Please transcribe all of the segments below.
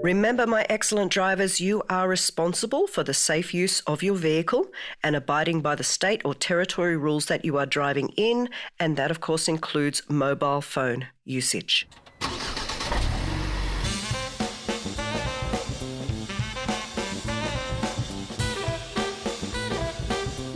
Remember, my excellent drivers, you are responsible for the safe use of your vehicle and abiding by the state or territory rules that you are driving in, and that, of course, includes mobile phone usage.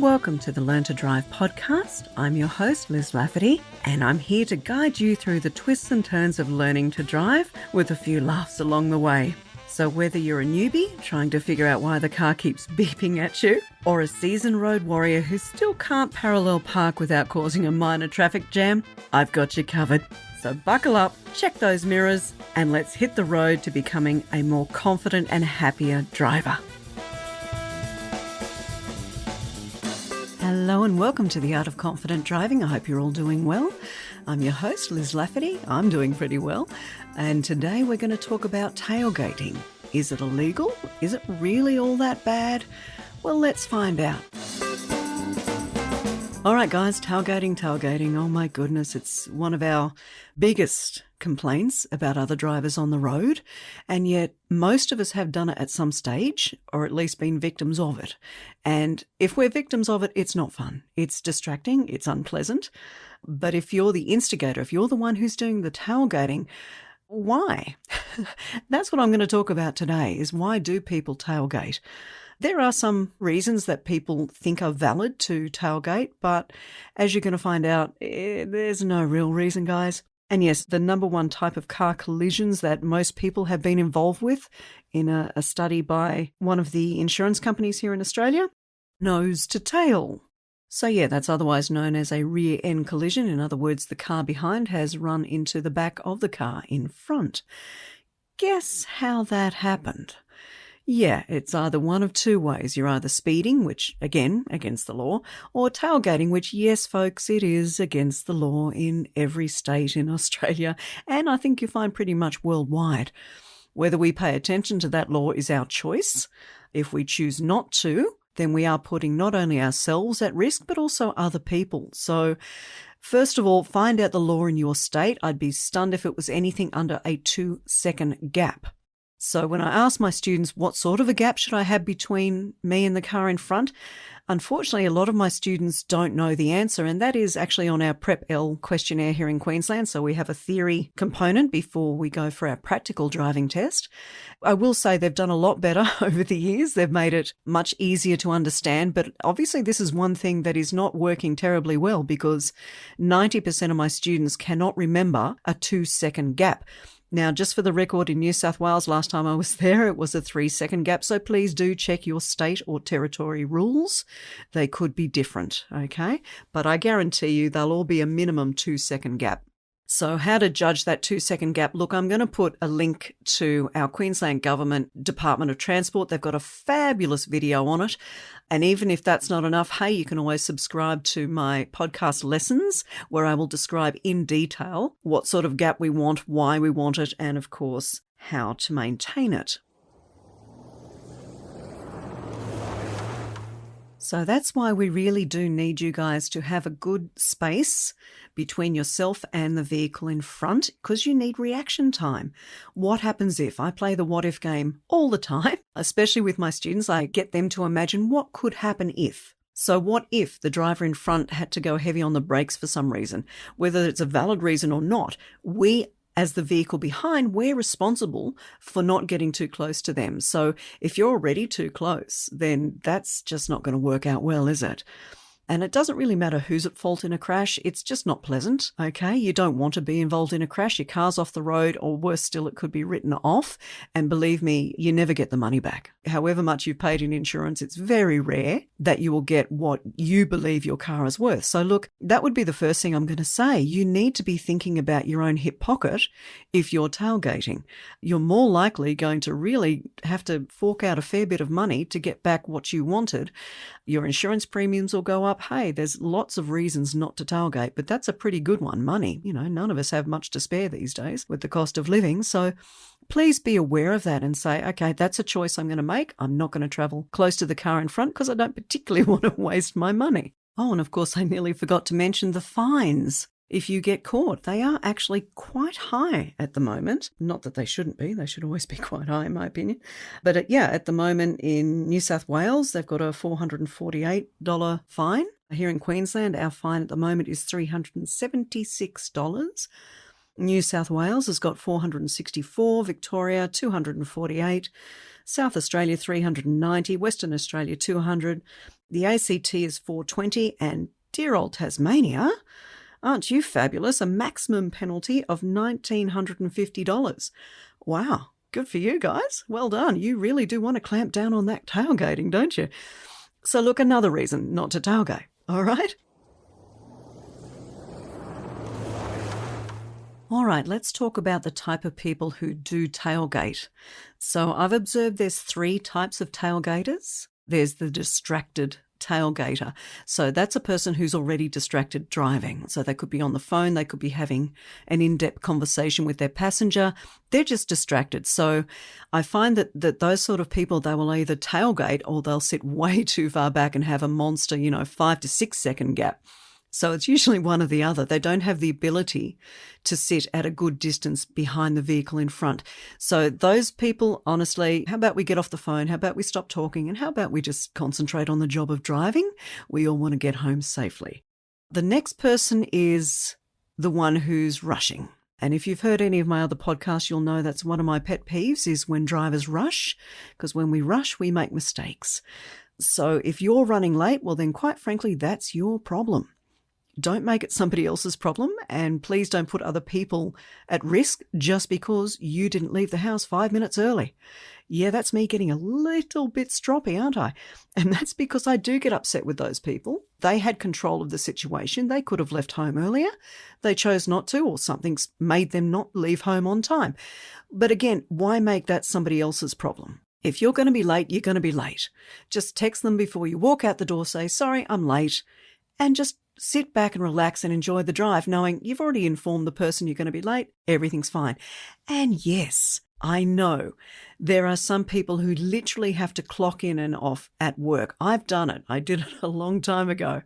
Welcome to the Learn to Drive podcast. I'm your host, Liz Lafferty, and I'm here to guide you through the twists and turns of learning to drive with a few laughs along the way. So whether you're a newbie trying to figure out why the car keeps beeping at you, or a seasoned road warrior who still can't parallel park without causing a minor traffic jam, I've got you covered. So buckle up, check those mirrors, and let's hit the road to becoming a more confident and happier driver. Hello and welcome to The Art of Confident Driving. I hope you're all doing well. I'm your host, Liz Lafferty. I'm doing pretty well. And today we're going to talk about tailgating. Is it illegal? Is it really all that bad? Well, let's find out. All right, guys, tailgating. Oh my goodness, it's one of our biggest complaints about other drivers on the road. And yet most of us have done it at some stage, or at least been victims of it. And if we're victims of it, it's not fun. It's distracting. It's unpleasant. But if you're the instigator, if you're the one who's doing the tailgating, why? That's what I'm going to talk about today, is why do people tailgate? There are some reasons that people think are valid to tailgate, but as you're going to find out, there's no real reason, guys. And yes, the number one type of car collisions that most people have been involved with in a study by one of the insurance companies here in Australia, nose to tail. So yeah, that's otherwise known as a rear end collision. In other words, the car behind has run into the back of the car in front. Guess how that happened? Yeah, it's either one of two ways. You're either speeding, which, again, against the law, or tailgating, which, yes, folks, it is against the law in every state in Australia, and I think you find pretty much worldwide. Whether we pay attention to that law is our choice. If we choose not to, then we are putting not only ourselves at risk, but also other people. So, first of all, find out the law in your state. I'd be stunned if it was anything under a 2-second gap. So when I ask my students what sort of a gap should I have between me and the car in front, unfortunately, a lot of my students don't know the answer, and that is actually on our Prep L questionnaire here in Queensland. So we have a theory component before we go for our practical driving test. I will say they've done a lot better over the years. They've made it much easier to understand, but obviously this is one thing that is not working terribly well, because 90% of my students cannot remember a 2-second gap. Now, just for the record, in New South Wales, last time I was there, it was a 3-second gap. So please do check your state or territory rules. They could be different, okay? But I guarantee you they'll all be a minimum 2-second gap. So how to judge that 2-second gap? Look, I'm going to put a link to our Queensland Government Department of Transport. They've got a fabulous video on it. And even if that's not enough, hey, you can always subscribe to my podcast lessons, where I will describe in detail what sort of gap we want, why we want it, and of course, how to maintain it. So that's why we really do need you guys to have a good space between yourself and the vehicle in front, because you need reaction time. What happens if? I play the what if game all the time, especially with my students. I get them to imagine what could happen if. So what if the driver in front had to go heavy on the brakes for some reason? Whether it's a valid reason or not, we as the vehicle behind, we're responsible for not getting too close to them. So if you're already too close, then that's just not going to work out well, is it? And it doesn't really matter who's at fault in a crash. It's just not pleasant, okay? You don't want to be involved in a crash. Your car's off the road, or worse still, it could be written off. And believe me, you never get the money back. However much you've paid in insurance, it's very rare that you will get what you believe your car is worth. So look, that would be the first thing I'm going to say. You need to be thinking about your own hip pocket if you're tailgating. You're more likely going to really have to fork out a fair bit of money to get back what you wanted. Your insurance premiums will go up. Hey, there's lots of reasons not to tailgate, but that's a pretty good one. Money, none of us have much to spare these days with the cost of living. So please be aware of that and say, okay, that's a choice I'm going to make. I'm not going to travel close to the car in front because I don't particularly want to waste my money. Oh, and of course, I nearly forgot to mention the fines. if you get caught. They are actually quite high at the moment. Not that they shouldn't be. They should always be quite high, in my opinion. But at the moment in New South Wales, they've got a $448 fine. Here in Queensland, our fine at the moment is $376. New South Wales has got $464, Victoria $248, South Australia $390, Western Australia $200, the ACT is $420, and dear old Tasmania, aren't you fabulous, a maximum penalty of $1,950. Wow, good for you guys. Well done. You really do want to clamp down on that tailgating, don't you? So look, another reason not to tailgate, all right? All right, let's talk about the type of people who do tailgate. So I've observed there's 3 types of tailgaters. There's the distracted tailgater. So that's a person who's already distracted driving. So they could be on the phone, they could be having an in-depth conversation with their passenger. They're just distracted. So I find that those sort of people, they will either tailgate or they'll sit way too far back and have a monster, 5 to 6 second gap. So it's usually one or the other. They don't have the ability to sit at a good distance behind the vehicle in front. So those people, honestly, how about we get off the phone? How about we stop talking? And how about we just concentrate on the job of driving? We all want to get home safely. The next person is the one who's rushing. And if you've heard any of my other podcasts, you'll know that's one of my pet peeves is when drivers rush, because when we rush, we make mistakes. So if you're running late, well, then quite frankly, that's your problem. Don't make it somebody else's problem, and please don't put other people at risk just because you didn't leave the house 5 minutes early. Yeah, that's me getting a little bit stroppy, aren't I? And that's because I do get upset with those people. They had control of the situation. They could have left home earlier. They chose not to, or something's made them not leave home on time. But again, why make that somebody else's problem? If you're going to be late, you're going to be late. Just text them before you walk out the door, say, sorry, I'm late, and just sit back and relax and enjoy the drive, knowing you've already informed the person you're going to be late, everything's fine. And yes, I know there are some people who literally have to clock in and off at work. I've done it. I did it a long time ago.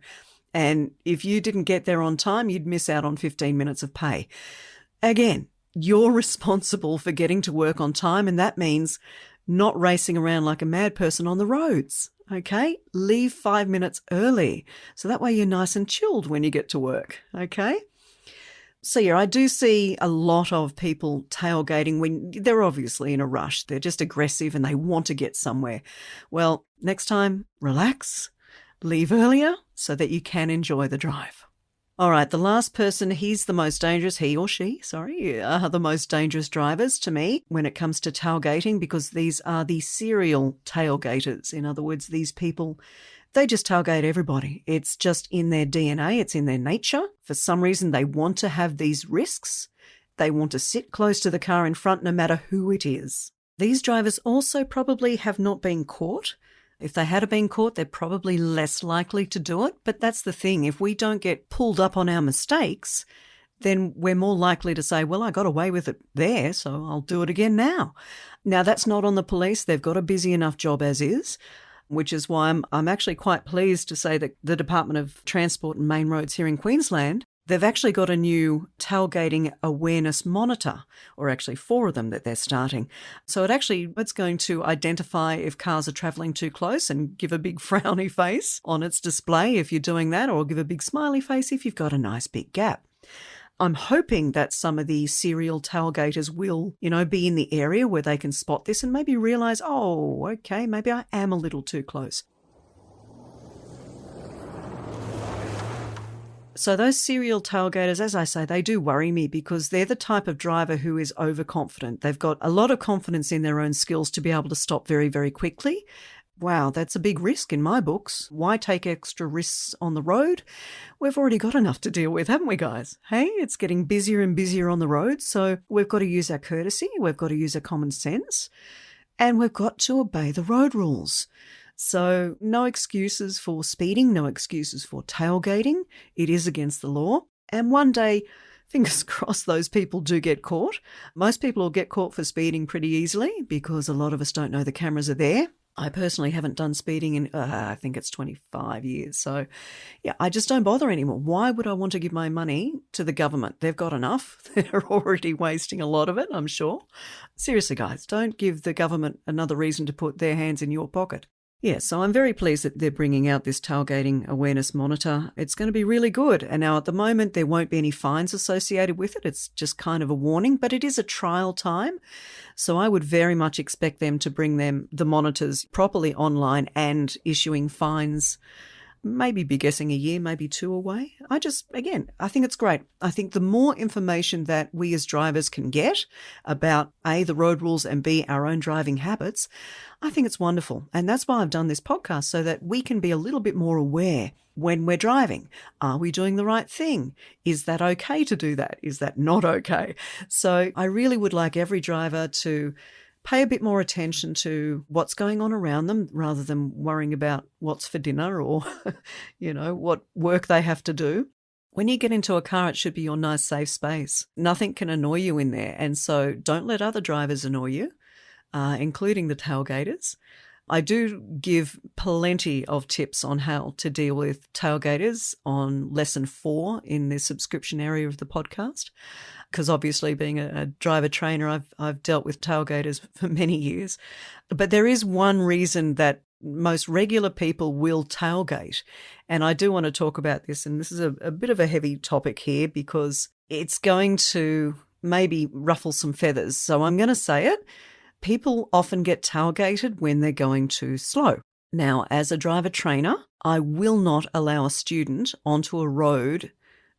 And if you didn't get there on time, you'd miss out on 15 minutes of pay. Again, you're responsible for getting to work on time, and that means not racing around like a mad person on the roads. Okay, leave 5 minutes early. So that way you're nice and chilled when you get to work. Okay. So I do see a lot of people tailgating when they're obviously in a rush. They're just aggressive and they want to get somewhere. Well, next time, relax, leave earlier so that you can enjoy the drive. All right, the last person, he's the most dangerous, he or she, are the most dangerous drivers to me when it comes to tailgating, because these are the serial tailgaters. In other words, these people, they just tailgate everybody. It's just in their DNA, it's in their nature. For some reason, they want to have these risks. They want to sit close to the car in front no matter who it is. These drivers also probably have not been caught. If they had been caught, they're probably less likely to do it. But that's the thing. If we don't get pulled up on our mistakes, then we're more likely to say, well, I got away with it there, so I'll do it again now. Now, that's not on the police. They've got a busy enough job as is, which is why I'm actually quite pleased to say that the Department of Transport and Main Roads here in Queensland, they've actually got a new tailgating awareness monitor, or actually 4 of them that they're starting. So it's going to identify if cars are travelling too close and give a big frowny face on its display if you're doing that, or give a big smiley face if you've got a nice big gap. I'm hoping that some of the serial tailgaters will, be in the area where they can spot this and maybe realise, oh, okay, maybe I am a little too close. So those serial tailgaters, as I say, they do worry me because they're the type of driver who is overconfident. They've got a lot of confidence in their own skills to be able to stop very, very quickly. Wow, that's a big risk in my books. Why take extra risks on the road? We've already got enough to deal with, haven't we, guys? Hey, it's getting busier and busier on the road, so we've got to use our courtesy, we've got to use our common sense, and we've got to obey the road rules. So no excuses for speeding, no excuses for tailgating. It is against the law. And one day, fingers crossed, those people do get caught. Most people will get caught for speeding pretty easily because a lot of us don't know the cameras are there. I personally haven't done speeding in, I think it's 25 years. So, yeah, I just don't bother anymore. Why would I want to give my money to the government? They've got enough. They're already wasting a lot of it, I'm sure. Seriously, guys, don't give the government another reason to put their hands in your pocket. Yeah, so I'm very pleased that they're bringing out this tailgating awareness monitor. It's going to be really good. And now at the moment, there won't be any fines associated with it. It's just kind of a warning, but it is a trial time. So I would very much expect them to bring the monitors properly online and issuing fines, maybe be guessing a year, maybe 2 away. I think it's great. I think the more information that we as drivers can get about A, the road rules, and B, our own driving habits, I think it's wonderful. And that's why I've done this podcast, so that we can be a little bit more aware when we're driving. Are we doing the right thing? Is that okay to do that? Is that not okay? So I really would like every driver to pay a bit more attention to what's going on around them rather than worrying about what's for dinner or, what work they have to do. When you get into a car, it should be your nice, safe space. Nothing can annoy you in there. And so don't let other drivers annoy you, including the tailgaters. I do give plenty of tips on how to deal with tailgaters on lesson 4 in the subscription area of the podcast. Because obviously being a driver trainer, I've dealt with tailgaters for many years. But there is one reason that most regular people will tailgate. And I do want to talk about this. And this is a bit of a heavy topic here because it's going to maybe ruffle some feathers. So I'm going to say it. People often get tailgated when they're going too slow. Now, as a driver trainer, I will not allow a student onto a road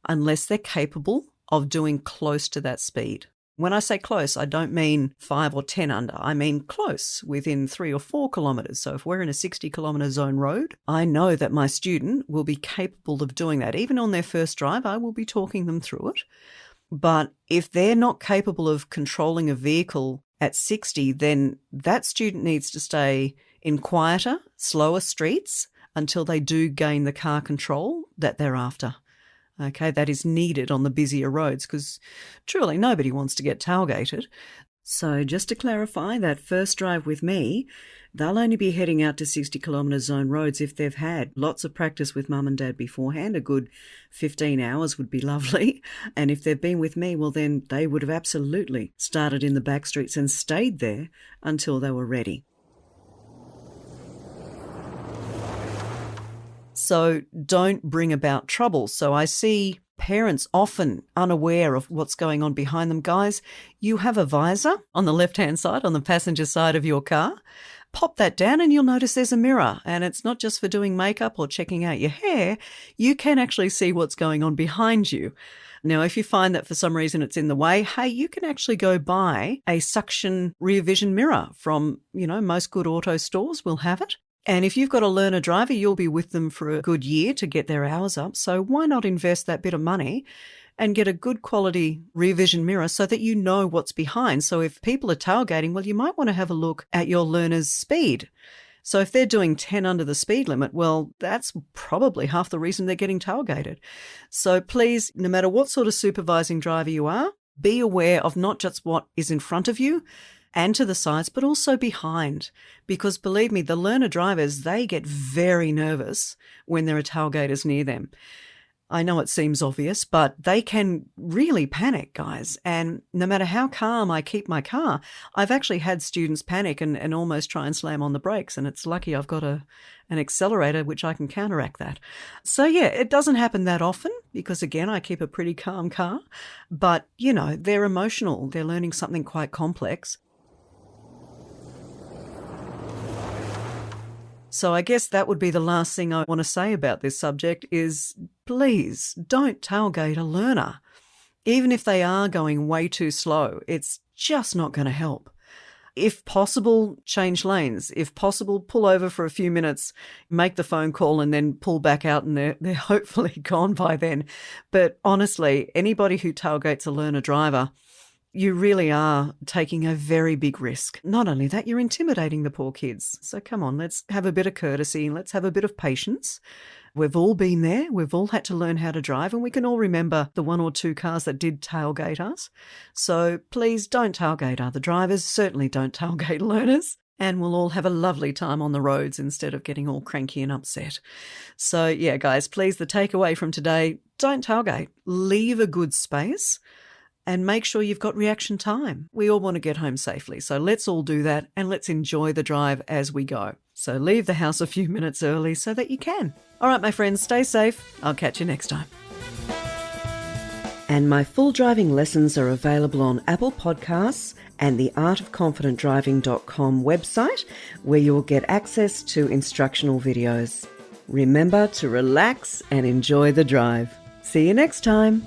unless they're capable of doing close to that speed. When I say close, I don't mean 5 or 10 under. I mean close, within 3 or 4 kilometres. So if we're in a 60-kilometre zone road, I know that my student will be capable of doing that. Even on their first drive, I will be talking them through it. But if they're not capable of controlling a vehicle at 60, then that student needs to stay in quieter, slower streets until they do gain the car control that they're after. Okay, that is needed on the busier roads because truly nobody wants to get tailgated. So just to clarify, that first drive with me, they'll only be heading out to 60-kilometre zone roads if they've had lots of practice with mum and dad beforehand. A good 15 hours would be lovely. And if they've been with me, well, then they would have absolutely started in the back streets and stayed there until they were ready. So don't bring about trouble. So I see parents often unaware of what's going on behind them. Guys, you have a visor on the left-hand side, on the passenger side of your car. Pop that down and you'll notice there's a mirror. And it's not just for doing makeup or checking out your hair. You can actually see what's going on behind you. Now, if you find that for some reason it's in the way, hey, you can actually go buy a suction rear vision mirror from, most good auto stores will have it. And if you've got a learner driver, you'll be with them for a good year to get their hours up. So why not invest that bit of money and get a good quality rear vision mirror so that you know what's behind? So if people are tailgating, well, you might want to have a look at your learner's speed. So if they're doing 10 under the speed limit, well, that's probably half the reason they're getting tailgated. So please, no matter what sort of supervising driver you are, be aware of not just what is in front of you and to the sides, but also behind. Because believe me, the learner drivers, they get very nervous when there are tailgaters near them. I know it seems obvious, but they can really panic, guys. And no matter how calm I keep my car, I've actually had students panic and almost try and slam on the brakes. And it's lucky I've got an accelerator which I can counteract that. So yeah, it doesn't happen that often because again, I keep a pretty calm car. But they're emotional. They're learning something quite complex. So I guess that would be the last thing I want to say about this subject is please don't tailgate a learner. Even if they are going way too slow, it's just not going to help. If possible, change lanes. If possible, pull over for a few minutes, make the phone call and then pull back out and they're hopefully gone by then. But honestly, anybody who tailgates a learner driver, you really are taking a very big risk. Not only that, you're intimidating the poor kids. So come on, let's have a bit of courtesy. Let's have a bit of patience. We've all been there. We've all had to learn how to drive, and we can all remember the 1 or 2 cars that did tailgate us. So please don't tailgate other drivers. Certainly don't tailgate learners. and we'll all have a lovely time on the roads instead of getting all cranky and upset. So, yeah, guys, please, the takeaway from today, don't tailgate. Leave a good space and make sure you've got reaction time. We all want to get home safely, so let's all do that and let's enjoy the drive as we go. So leave the house a few minutes early so that you can. All right, my friends, stay safe. I'll catch you next time. And my full driving lessons are available on Apple Podcasts and the artofconfidentdriving.com website, where you will get access to instructional videos. Remember to relax and enjoy the drive. See you next time.